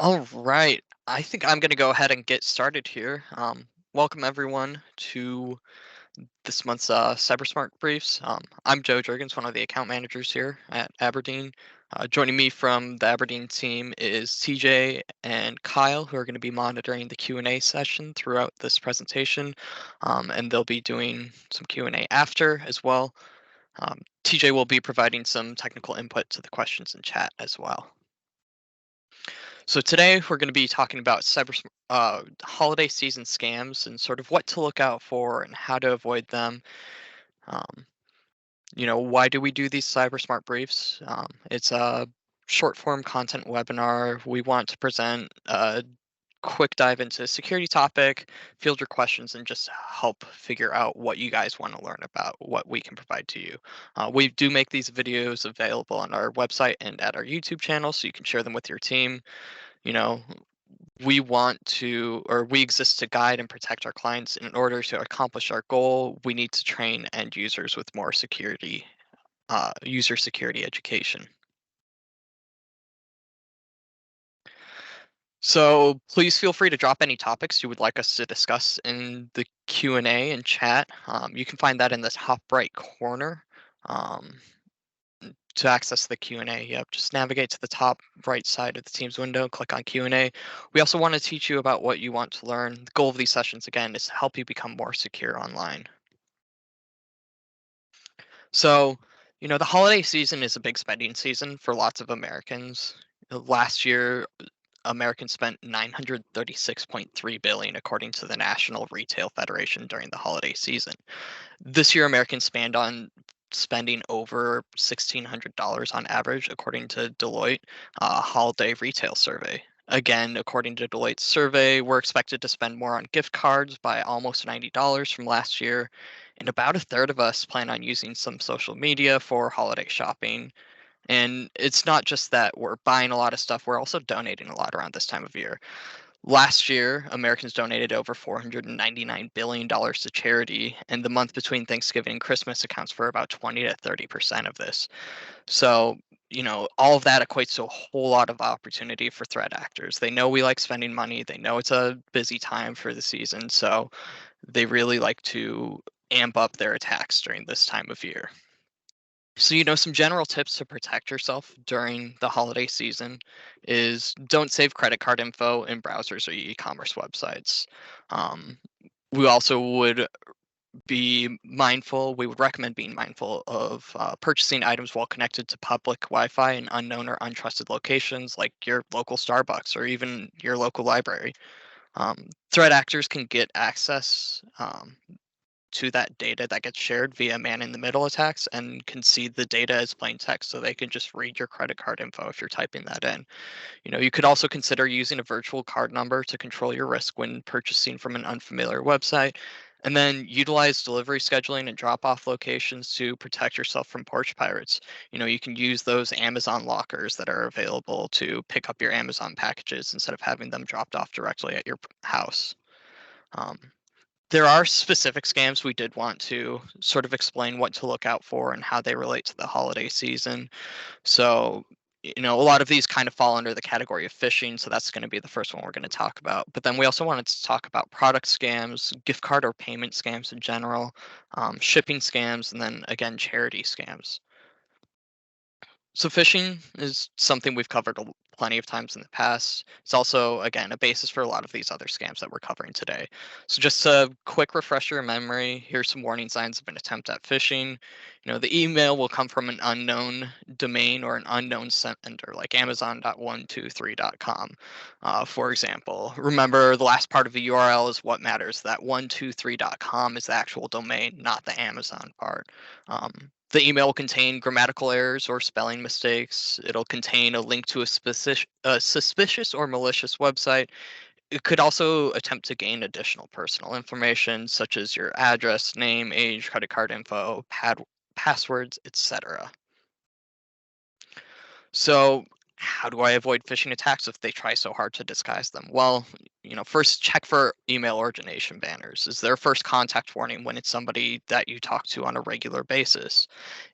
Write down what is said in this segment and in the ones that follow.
All right. I think I'm going to go ahead and get started here. Welcome everyone to this month's CyberSmart briefs. I'm Joe Jurgens, one of the account managers here at Aberdeen. Joining me from the Aberdeen team is TJ and Kyle, who are going to be monitoring the Q&A session throughout this presentation, and they'll be doing some Q&A after as well. TJ will be providing some technical input to the questions in chat as well. So today we're going to be talking about holiday season scams and sort of what to look out for and how to avoid them. Um, why do we do these CyberSmart briefs? It's a short form content webinar. We want to present a quick dive into a security topic, field your questions, and just help figure out what you guys want to learn about what we can provide to you. We do make these videos available on our website and at our YouTube channel, so you can share them with your team. You know, we exist to guide and protect our clients. In order to accomplish our goal, we need to train end users with more user security education. So please feel free to drop any topics you would like us to discuss in the Q&A and chat. You can find that in the top right corner. Um, to access the Q&A, just navigate to the top right side of the Teams window, click on Q&A. We also want to teach you about what you want to learn. The goal of these sessions, again, is to help you become more secure online. So, the holiday season is a big spending season for lots of Americans. Last year, Americans spent 936.3 billion according to the National Retail Federation during the holiday season. This year, Americans spending over $1,600 on average, according to Deloitte holiday retail survey. Again, according to Deloitte's survey, we're expected to spend more on gift cards by almost $90 from last year, and about a third of us plan on using some social media for holiday shopping. And it's not just that we're buying a lot of stuff, we're also donating a lot around this time of year. Last year, Americans donated over $499 billion to charity, and the month between Thanksgiving and Christmas accounts for about 20 to 30% of this. So, all of that equates to a whole lot of opportunity for threat actors. They know we like spending money, they know it's a busy time for the season, so they really like to amp up their attacks during this time of year. So, some general tips to protect yourself during the holiday season is don't save credit card info in browsers or e-commerce websites. Um, we also would we would recommend being mindful of purchasing items while connected to public Wi-Fi in unknown or untrusted locations like your local Starbucks or even your local library. Threat actors can get access to that data that gets shared via man-in-the-middle attacks and can see the data as plain text, so they can just read your credit card info if you're typing that in. You could also consider using a virtual card number to control your risk when purchasing from an unfamiliar website, and then utilize delivery scheduling and drop-off locations to protect yourself from porch pirates. You can use those Amazon lockers that are available to pick up your Amazon packages instead of having them dropped off directly at your house. Um, there are specific scams we did want to sort of explain what to look out for and how they relate to the holiday season. So, a lot of these kind of fall under the category of phishing, so that's going to be the first one we're going to talk about. But then we also wanted to talk about product scams, gift card or payment scams in general, shipping scams, and then again, charity scams. So phishing is something we've covered plenty of times in the past. It's also, again, a basis for a lot of these other scams that we're covering today. So just a quick refresher memory, here's some warning signs of an attempt at phishing. The email will come from an unknown domain or an unknown sender, like amazon.123.com, for example. Remember, the last part of the URL is what matters. That 123.com is the actual domain, not the Amazon part. The email will contain grammatical errors or spelling mistakes. It'll contain a link to a suspicious or malicious website. It could also attempt to gain additional personal information, such as your address, name, age, credit card info, passwords, etc. So How do I avoid phishing attacks if they try so hard to disguise them? Well, first check for email origination banners. Is there a first contact warning when it's somebody that you talk to on a regular basis?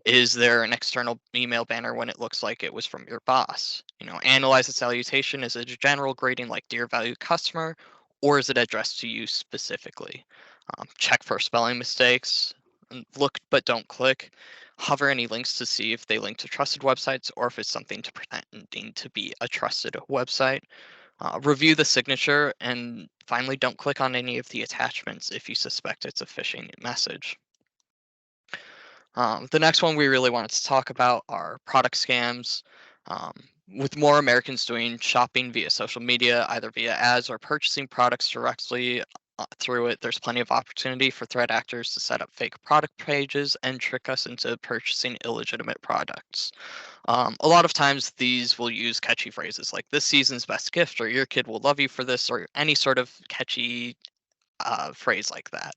Is there an external email banner when it looks like it was from your boss? Analyze the salutation. Is it a general greeting like "Dear valued customer," or is it addressed to you specifically? Check for spelling mistakes. Look but don't click. Hover any links to see if they link to trusted websites or if it's something to pretending to be a trusted website. Review the signature, and finally, don't click on any of the attachments if you suspect it's a phishing message. The next one we really wanted to talk about are product scams. Um, with more Americans doing shopping via social media, either via ads or purchasing products directly through it, there's plenty of opportunity for threat actors to set up fake product pages and trick us into purchasing illegitimate products. A lot of times, these will use catchy phrases like "this season's best gift" or "your kid will love you for this," or any sort of catchy phrase like that.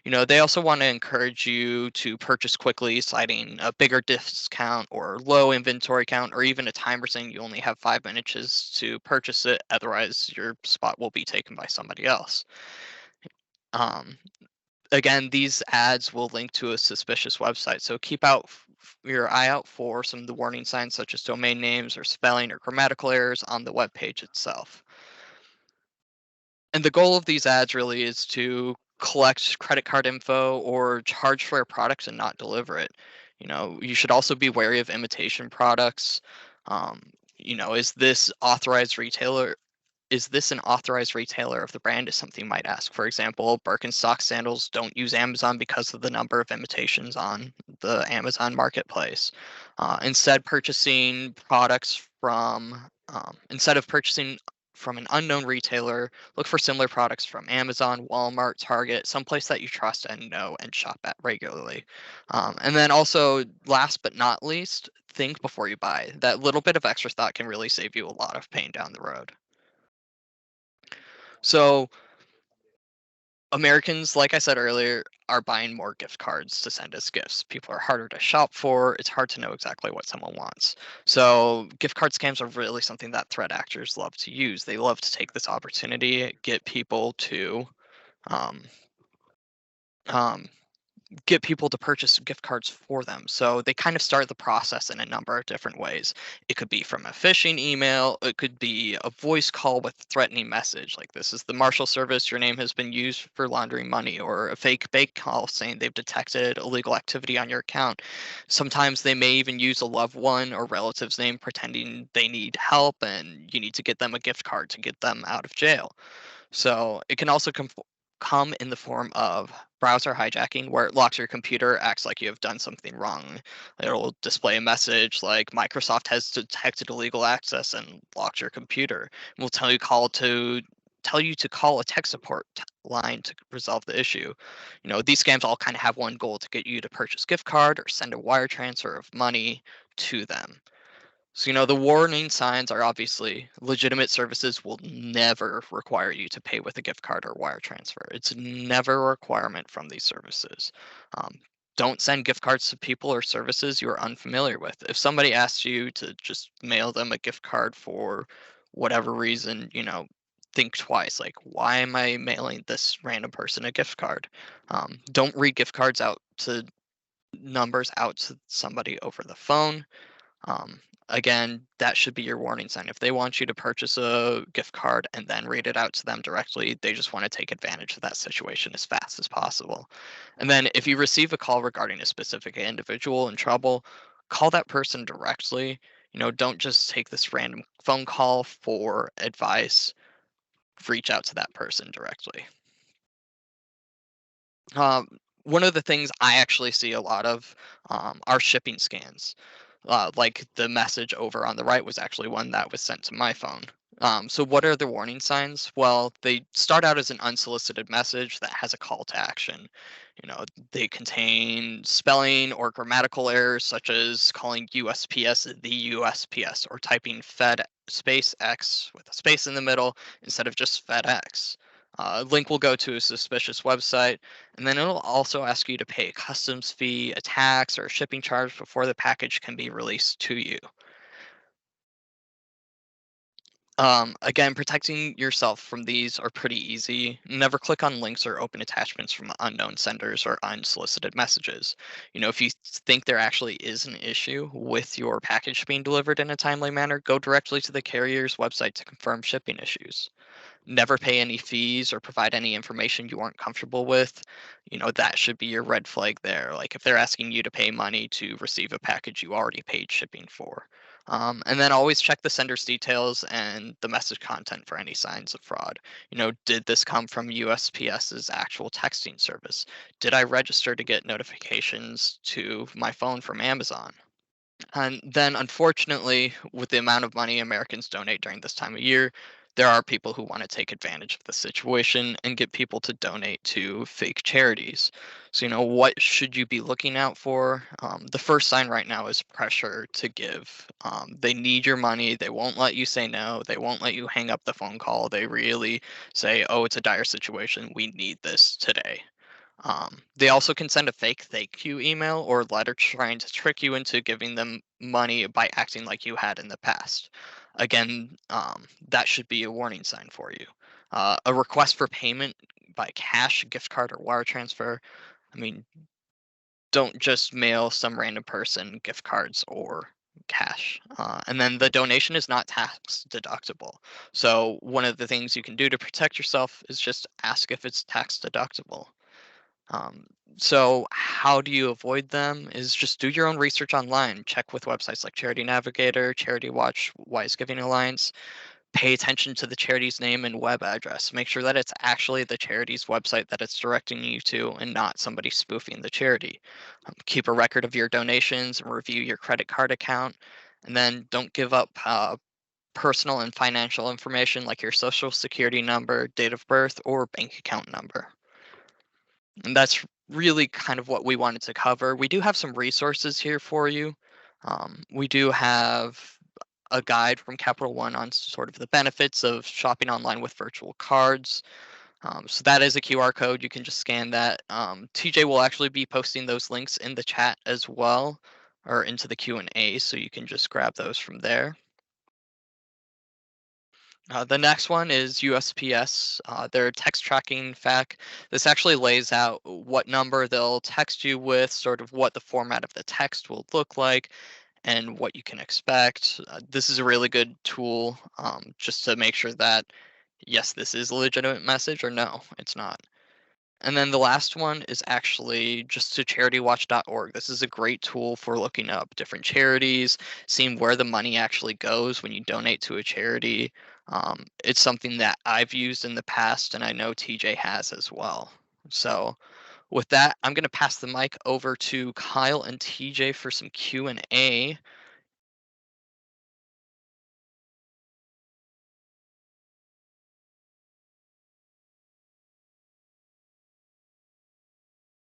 They also want to encourage you to purchase quickly, citing a bigger discount or low inventory count, or even a timer saying you only have 5 minutes to purchase it. Otherwise, your spot will be taken by somebody else. Um, Again, these ads will link to a suspicious website, so keep your eye out for some of the warning signs, such as domain names or spelling or grammatical errors on the web page itself. And the goal of these ads really is to collect credit card info or charge for a product and not deliver it. You should also be wary of imitation products. Um, is this authorized retailer? Is this an authorized retailer of the brand? Is something you might ask. For example, Birkenstock sandals don't use Amazon because of the number of imitations on the Amazon marketplace. Instead of purchasing from an unknown retailer, look for similar products from Amazon, Walmart, Target, someplace that you trust and know and shop at regularly. And then also, last but not least, think before you buy. That little bit of extra thought can really save you a lot of pain down the road. So Americans, like I said earlier, are buying more gift cards to send as gifts. People are harder to shop for. It's hard to know exactly what someone wants. So gift card scams are really something that threat actors love to use. They love to take this opportunity, um, um, get people to purchase gift cards for them. So they kind of start the process in a number of different ways. It could be from a phishing email, it could be a voice call with a threatening message like "this is the Marshal Service, your name has been used for laundering money," or a fake bank call saying they've detected illegal activity on your account. Sometimes they may even use a loved one or relative's name pretending they need help and you need to get them a gift card to get them out of jail. So it can also come in the form of browser hijacking, where it locks your computer, acts like you have done something wrong. It'll display a message like "Microsoft has detected illegal access and locked your computer." And will tell you to call a tech support line to resolve the issue. These scams all kind of have one goal: to get you to purchase gift card or send a wire transfer of money to them. So, the warning signs are obviously legitimate services will never require you to pay with a gift card or wire transfer. It's never a requirement from these services. Um, don't send gift cards to people or services you are unfamiliar with. If somebody asks you to just mail them a gift card for whatever reason, think twice. Like, why am I mailing this random person a gift card? Don't read gift cards out to numbers out to somebody over the phone. um, Again, that should be your warning sign. If they want you to purchase a gift card and then read it out to them directly, they just want to take advantage of that situation as fast as possible. And then if you receive a call regarding a specific individual in trouble, call that person directly. Don't just take this random phone call for advice. Reach out to that person directly. One of the things I actually see a lot of are shipping scans. Like the message over on the right was actually one that was sent to my phone. So, what are the warning signs? Well, they start out as an unsolicited message that has a call to action. They contain spelling or grammatical errors, such as calling USPS the USPS or typing Fed space X with a space in the middle instead of just FedEx. Link will go to a suspicious website, and then it'll also ask you to pay a customs fee, a tax, or a shipping charge before the package can be released to you. Again, protecting yourself from these are pretty easy. Never click on links or open attachments from unknown senders or unsolicited messages. If you think there actually is an issue with your package being delivered in a timely manner, go directly to the carrier's website to confirm shipping issues. Never pay any fees or provide any information you aren't comfortable with. That should be your red flag there. Like if they're asking you to pay money to receive a package you already paid shipping for. And then always check the sender's details and the message content for any signs of fraud. Did this come from USPS's actual texting service? Did I register to get notifications to my phone from Amazon? And then, unfortunately, with the amount of money Americans donate during this time of year, there are people who want to take advantage of the situation and get people to donate to fake charities. So, what should you be looking out for? The first sign right now is pressure to give. They need your money. They won't let you say no. They won't let you hang up the phone call. They really say, oh, it's a dire situation. We need this today. They also can send a fake thank you email or letter trying to trick you into giving them money by acting like you had in the past. Again, that should be a warning sign for you. A request for payment by cash, gift card, or wire transfer. I mean, don't just mail some random person gift cards or cash. And then the donation is not tax deductible. So, one of the things you can do to protect yourself is just ask if it's tax deductible. Um, so how do you avoid them is just do your own research online. Check with websites like Charity Navigator, Charity Watch, Wise Giving Alliance. Pay attention to the charity's name and web address. Make sure that it's actually the charity's website that it's directing you to and not somebody spoofing the charity. Keep a record of your donations and review your credit card account. And then don't give up personal and financial information like your social security number, date of birth, or bank account number. And that's really kind of what we wanted to cover. We do have some resources here for you. We do have a guide from Capital One on sort of the benefits of shopping online with virtual cards. So that is a QR code. You can just scan that. TJ will actually be posting those links in the chat as well, or into the Q&A, so you can just grab those from there. The next one is USPS, their text tracking FAQ. This actually lays out what number they'll text you with, sort of what the format of the text will look like, and what you can expect. This is a really good tool just to make sure that, yes, this is a legitimate message, or no, it's not. And then the last one is actually just to CharityWatch.org. This is a great tool for looking up different charities, seeing where the money actually goes when you donate to a charity. It's something that I've used in the past, and I know TJ has as well. So with that, I'm going to pass the mic over to Kyle and TJ for some Q&A.